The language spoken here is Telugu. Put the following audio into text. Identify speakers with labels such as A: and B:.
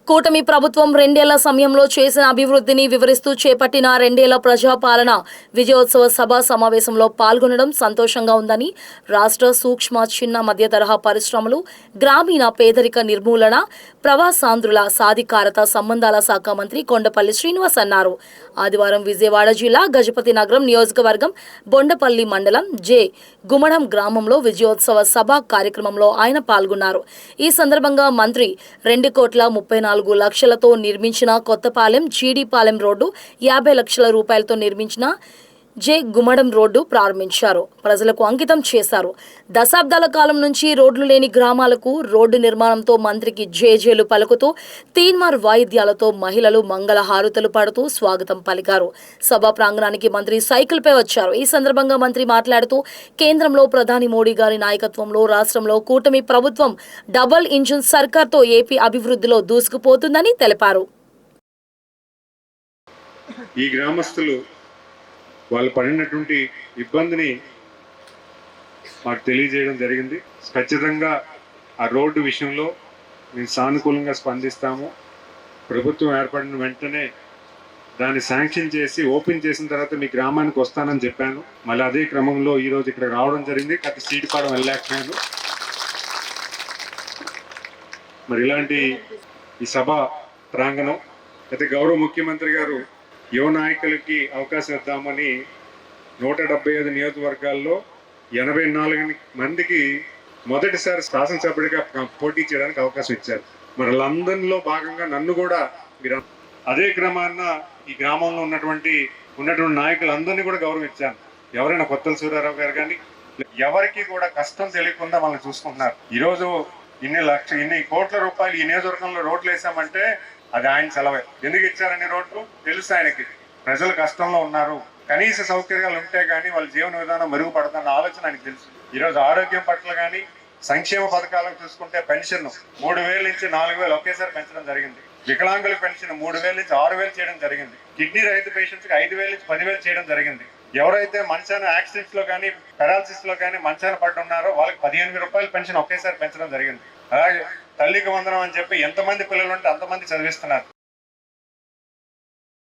A: కూటమి ప్రభుత్వం రెండేళ్ల సమయంలో చేసిన అభివృద్ధిని వివరిస్తూ చేపట్టిన రెండేళ్ల ప్రజాపాలన విజయోత్సవ సభ సమావేశంలో పాల్గొనడం సంతోషంగా ఉందని రాష్ట్ర సూక్ష్మ చిన్న మధ్య తరహా పరిశ్రమలు, గ్రామీణ పేదరిక నిర్మూలన, ప్రవాసాంధ్రుల సాధికారత సంబంధాల శాఖ మంత్రి కొండపల్లి శ్రీనివాస్ అన్నారు. ఆదివారం విజయవాడ జిల్లా గజపతి నగరం నియోజకవర్గం బొండపల్లి మండలం జె. గుమ్మడం గ్రామంలో విజయోత్సవ సభ కార్యక్రమంలో ఆయన పాల్గొన్నారు. ఈ సందర్భంగా మంత్రి 2,34,00,000తో నిర్మించిన కొత్తపాలెం జీడిపాలెం రోడ్డు, 50 లక్షల రూపాయలతో నిర్మించిన జె. గుమ్మడం రోడ్డు ప్రారంభించారు. ప్రజలకు అంకితం చేశారు. దశాబ్దాల కాలం నుంచి రోడ్లు లేని గ్రామాలకు రోడ్డు నిర్మాణంతో మంత్రికి జేజేలు పలుకుతూ తీన్మార్ వాయిద్యాలతో మహిళలు మంగళ హారతులు పడుతూ స్వాగతం పలికారు. సభా ప్రాంగణానికి మంత్రి సైకిల్పై వచ్చారు. ఈ సందర్భంగా మంత్రి మాట్లాడుతూ కేంద్రంలో ప్రధాని మోడీ గారి నాయకత్వంలో రాష్ట్రంలో కూటమి ప్రభుత్వం డబుల్ ఇంజిన్ సర్కార్తో ఏపీ అభివృద్ధిలో దూసుకుపోతుందని తెలిపారు.
B: ఈ గ్రామస్తులు వాళ్ళు పడినటువంటి ఇబ్బందిని మాకు తెలియజేయడం జరిగింది. ఖచ్చితంగా ఆ రోడ్డు విషయంలో మేము సానుకూలంగా స్పందిస్తాము. ప్రభుత్వం ఏర్పడిన వెంటనే దాన్ని శాంక్షన్ చేసి ఓపెన్ చేసిన తర్వాత మీ గ్రామానికి వస్తానని చెప్పాను. మళ్ళీ అదే క్రమంలో ఈరోజు ఇక్కడ రావడం జరిగింది. గత సీటుపాడం వెళ్ళలేకపోయాను. మరి ఇలాంటి ఈ సభ ప్రాంగణం అయితే గౌరవ ముఖ్యమంత్రి గారు యువ నాయకులకి అవకాశం ఇద్దామని 175 నియోజకవర్గాల్లో 84 మందికి మొదటిసారి శాసనసభ్యుడిగా పోటీ చేయడానికి అవకాశం ఇచ్చారు. మరి వాళ్ళందరిలో భాగంగా నన్ను కూడా అదే క్రమాన్న ఈ గ్రామంలో ఉన్నటువంటి నాయకులందరినీ కూడా గౌరవించాను. ఎవరైనా కొత్తల సూర్యారావు గారు కానీ ఎవరికి కూడా కష్టం తెలియకుండా వాళ్ళని చూసుకుంటున్నారు. ఈరోజు ఇన్ని కోట్ల రూపాయలు ఈ నియోజకవర్గంలో రోడ్లు వేసామంటే అది ఆయన సెలవే. ఎందుకు ఇచ్చారని రోడ్లు తెలుసు ఆయనకి. ప్రజలు కష్టంలో ఉన్నారు, కనీస సౌకర్యాలు ఉంటే కానీ వాళ్ళ జీవన విధానం మెరుగుపడుతున్న ఆలోచన ఆయనకు తెలుసు. ఈరోజు ఆరోగ్యం పట్ల కానీ సంక్షేమ పథకాలకు చూసుకుంటే పెన్షన్ 3,000 నుంచి 4,000 ఒకేసారి పెంచడం జరిగింది. వికలాంగుల పెన్షన్ 3,000 నుంచి 6,000 చేయడం జరిగింది. కిడ్నీ రహిత పేషెంట్స్కి 5,000 నుంచి 10,000 చేయడం జరిగింది. ఎవరైతే మంచాన యాక్సిడెంట్స్ లో కానీ పెరాలసిస్ లో కానీ మంచాన పడి ఉన్నారో వాళ్ళకి 15,000 రూపాయల పెన్షన్ ఒకేసారి పెంచడం జరిగింది. అలాగే తల్లికి వందనం అని చెప్పి ఎంతమంది పిల్లలు ఉంటే అంతమంది చదివిస్తున్నారు.